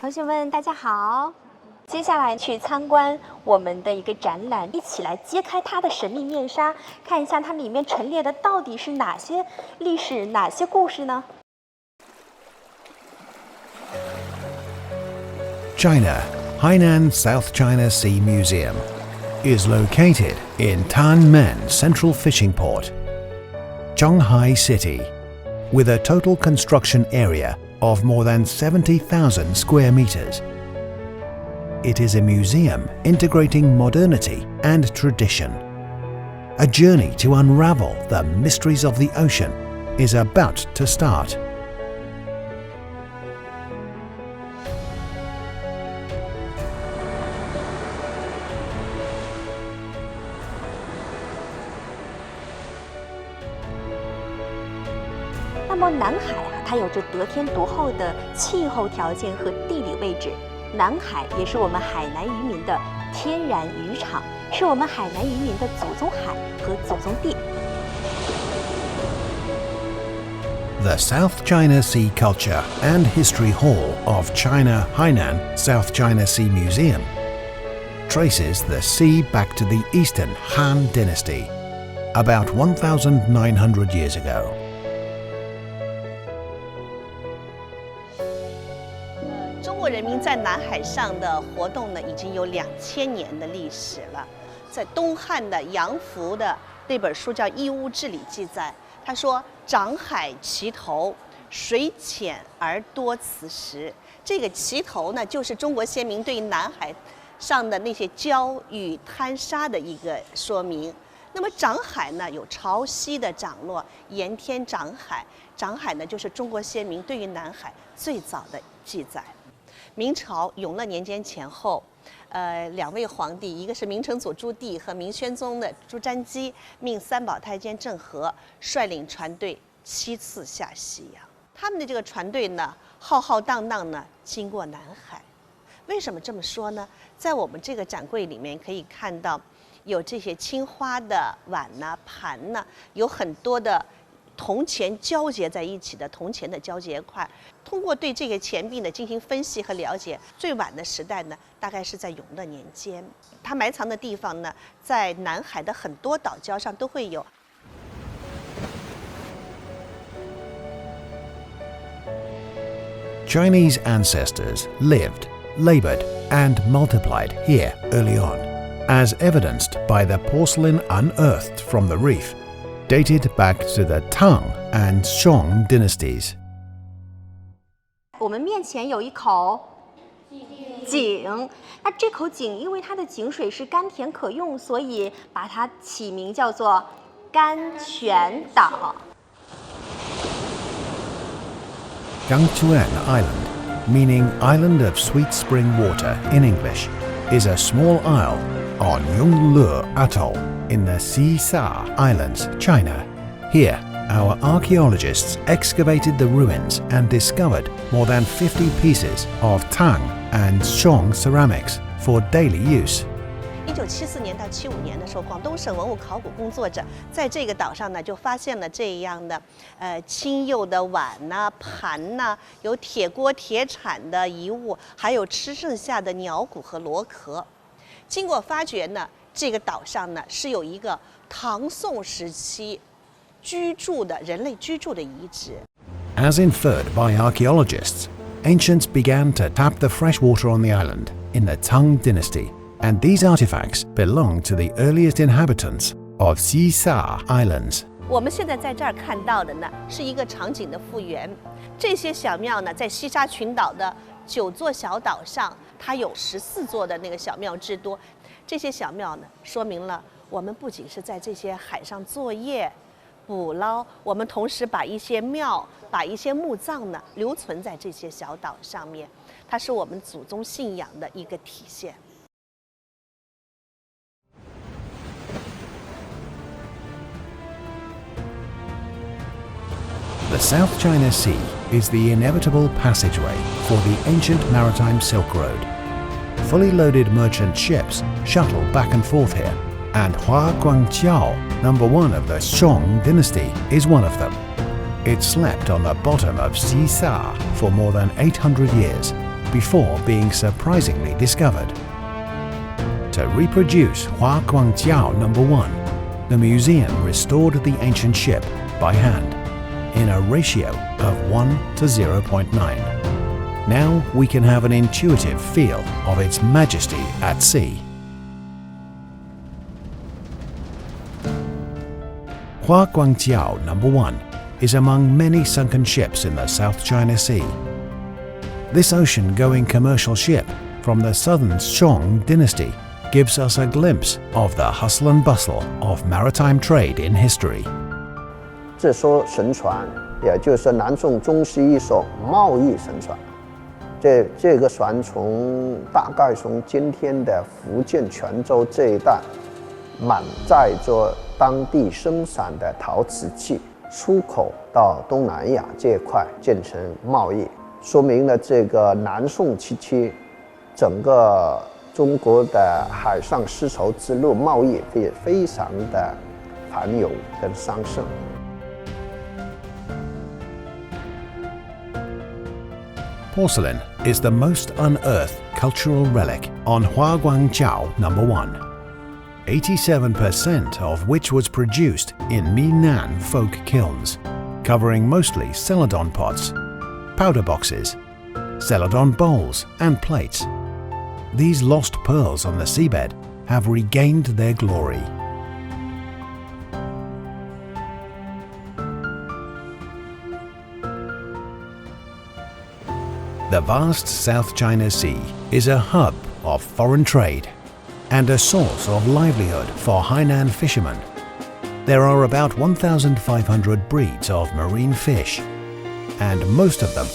同学们，大家好！接下来去参观我们的一个展览，一起来揭开它的神秘面纱，看一下它里面陈列的到底是哪些历史、哪些故事呢？ China, Hainan South China Sea Museum is located in Tanmen Central Fishing Port, Zhonghai City, with a total construction area of more than 70,000 square meters. It is a museum integrating modernity and tradition. A journey to unravel the mysteries of the ocean is about to start. "那么南海它有着得天独厚的气候条件和地理位置。南海也是我们海南渔民的天然渔场，是我们海南渔民的祖宗海和祖宗地。The South China Sea Culture and History Hall of China Hainan South China Sea Museum traces the sea back to the Eastern Han Dynasty, about 1,900 years ago. 中国人民在南海上的活动呢，已经有2000年的历史了。在东汉的杨福的那本书叫《义乌志》里记载，他说：“长海齐头，水浅而多磁石。”这个齐头呢，就是中国先民对于南海上的那些礁与滩沙的一个说明。那么长海呢，有潮汐的涨落，盐天长海。长海呢，就是中国先民对于南海最早的记载。明朝永乐年间前后，两位皇帝，一个是明成祖朱棣和明宣宗的朱瞻基，命三宝太监郑和率领船队7次下西洋。他们的这个船队呢，浩浩荡荡呢经过南海。为什么这么说呢？在我们这个展柜里面可以看到，有这些青花的碗呐、盘呐，有很多的铜钱交结在一起的铜钱的交结块。通过对这个钱币呢进行分析和了解，最晚的时代呢，大概是在永乐年间。它埋藏的地方呢，在南海的很多岛礁上都会有。Chinese ancestors lived, labored, and multiplied here early on, as evidenced by the porcelain unearthed from the reef, dated back to the Tang and Song dynasties. 我们面前有一口井，那这口井因为它的井水是甘甜可用，所以把它起名叫做甘泉岛。Gangtuan Island, meaning Island of Sweet Spring Water in English, is a small isle on Yongle Atoll in the Xisa Islands, China. Here, our archaeologists excavated the ruins and discovered more than 50 pieces of Tang and Song ceramics for daily use. 1974年到75年的时候，广东省文物考古工作者在这个岛上呢，就发现了这样的青釉的碗呐、盘呐，有铁锅铁铲的遗物，还有吃剩下的鸟骨和螺壳。经过发掘呢，这个岛上呢是有一个唐宋时期人类居住的遗址。 As inferred by archaeologists, ancients began to tap the fresh water on the island in the Tang dynasty, and these artifacts belong to the earliest inhabitants of Xisa Islands. 我们现在在这儿看到的呢，是一个场景的复原。这些小庙呢，在西沙群岛的9座小岛上，它有14座的那个小庙之多。这些小庙呢，说明了我们不仅是在这些海上作业、捕捞，我们同时把一些庙、把一些墓葬呢留存在这些小岛上面，它是我们祖宗信仰的一个体现。 The South China Sea is the inevitable passageway for the ancient maritime Silk Road. Fully loaded merchant ships shuttle back and forth here, and Hua Guangqiao, #1 of the Song dynasty, is one of them. It slept on the bottom of Xisa for more than 800 years, before being surprisingly discovered. To reproduce Hua Guangjiao No. 1, the museum restored the ancient ship by hand in a ratio of 1 to 0.9. Now we can have an intuitive feel of its majesty at sea. Hua Guangjiao No. 1 is among many sunken ships in the South China Sea. This ocean-going commercial ship from the southern Song dynasty gives us a glimpse of the hustle and bustle of maritime trade in history. 这艘神船，也就是南宋中期一艘贸易神船。这个船大概从今天的福建泉州这一带，满载着当地生产的陶瓷器，出口到东南亚这块进行贸易，说明了这个南宋时期整个中国的海上丝绸之路贸易也非常的繁荣跟昌盛。Porcelain is the most unearthed cultural relic on Hua Guangjiao No. 1, 87% of which was produced in Minnan folk kilns, covering mostly celadon pots, powder boxes, celadon bowls and plates. These lost pearls on the seabed have regained their glory. The vast South China Sea is a hub of foreign trade and a source of livelihood for Hainan fishermen. There are about 1,500 breeds of marine fish, and most of them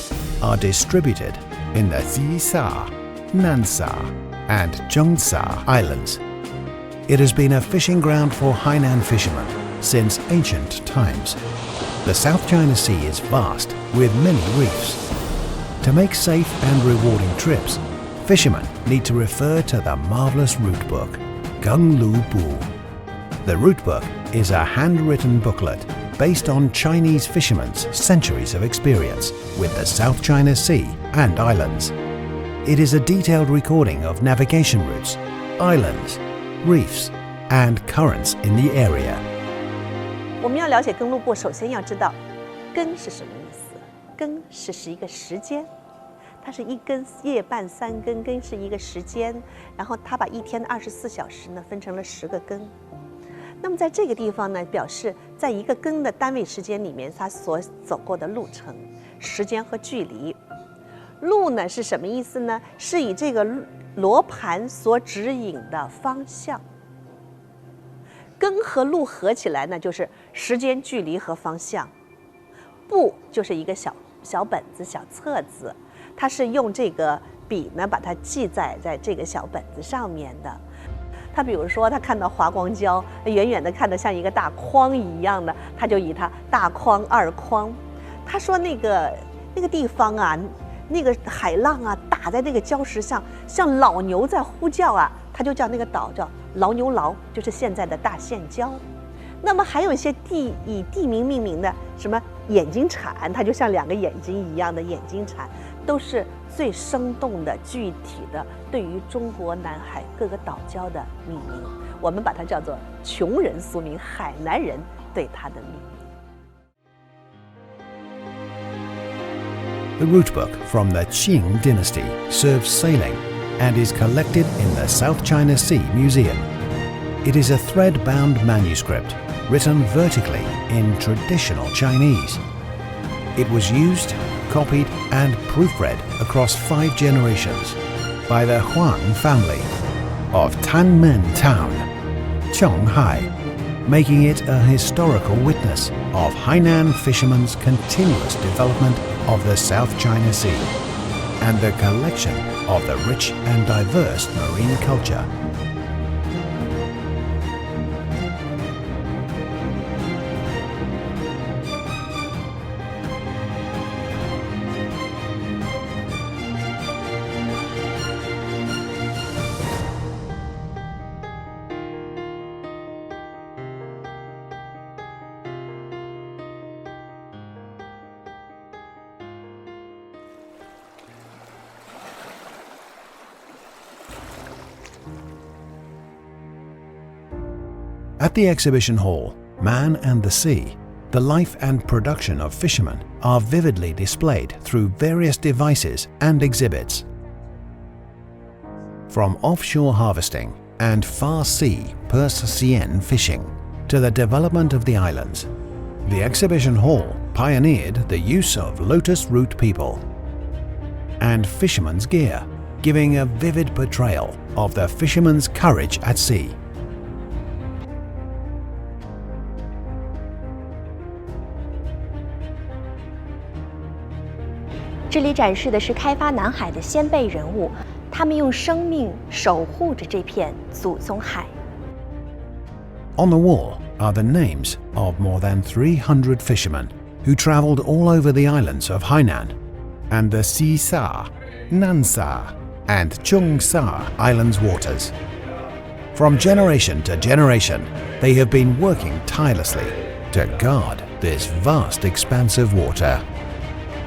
are distributed in the Xisha, Nansha, and Zhongsha Islands. It has been a fishing ground for Hainan fishermen since ancient times. The South China Sea is vast with many reefs. To make safe and rewarding trips, fishermen need to refer to the marvelous route book, Gung Lu Bu. The route book is a handwritten booklet based on Chinese fishermen's centuries of experience with the South China Sea and islands. It is a detailed recording of navigation routes, islands, reefs, and currents in the area. 我们要了解耕路部，首先要知道耕是什么意思。耕是一个时间，它是一更夜半三更，更是一个时间。然后它把一天的24小时呢分成了10个更。那么在这个地方呢，表示在一个更的单位时间里面，它所走过的路程、时间和距离。路呢是什么意思呢？是以这个罗盘所指引的方向。更和路合起来呢，就是时间、距离和方向。步就是一个小本子、小册子，它是用这个笔呢把它记载在这个小本子上面的。他比如说，他看到华光礁，远远的看得像一个大框一样的，他就以它大框、二框。他说那个地方啊，那个海浪啊打在那个礁石上，像老牛在呼叫啊，他就叫那个岛叫牦牛牢，就是现在的大岘礁。那么还有一些以地名命名的，什么眼睛铲，它就像2个眼睛一样的眼睛铲，都是最生动的、具体的对于中国南海各个岛礁的命名。我们把它叫做穷人俗名，海南人对它的命名。 The route book from the Qing dynasty serves sailing and is collected in the South China Sea Museum. It is a thread-bound manuscript written vertically in traditional Chinese. It was used, copied, and proofread across 5 generations by the Huang family of Tanmen Town, Qionghai, making it a historical witness of Hainan fishermen's continuous development of the South China Sea and the collection of the rich and diverse marine culture. At the exhibition hall, Man and the Sea, the life and production of fishermen are vividly displayed through various devices and exhibits. From offshore harvesting and far-sea purse-seine fishing to the development of the islands, the exhibition hall pioneered the use of lotus root people and fishermen's gear, giving a vivid portrayal of the fisherman's courage at sea. 这里展示的是开发南海的先辈人物，他们用生命守护着这片祖宗海。On the wall are the names of more than 300 fishermen who traveled all over the islands of Hainan and the Sisa, Nansa, and Cheongsa Islands waters. From generation to generation, they have been working tirelessly to guard this vast expanse of water.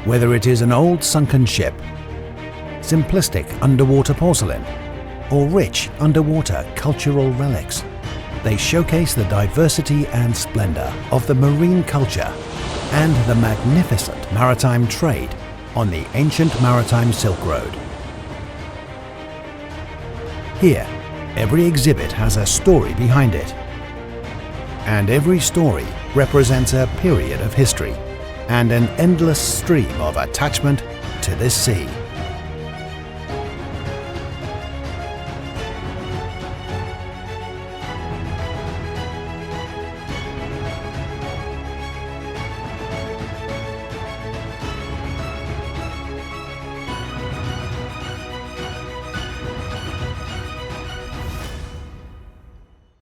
Whether it is an old sunken ship, simplistic underwater porcelain, or rich underwater cultural relics, they showcase the diversity and splendor of the marine culture and the magnificent maritime trade on the ancient maritime Silk Road. Here, every exhibit has a story behind it, and every story represents a period of history and an endless stream of attachment to this sea.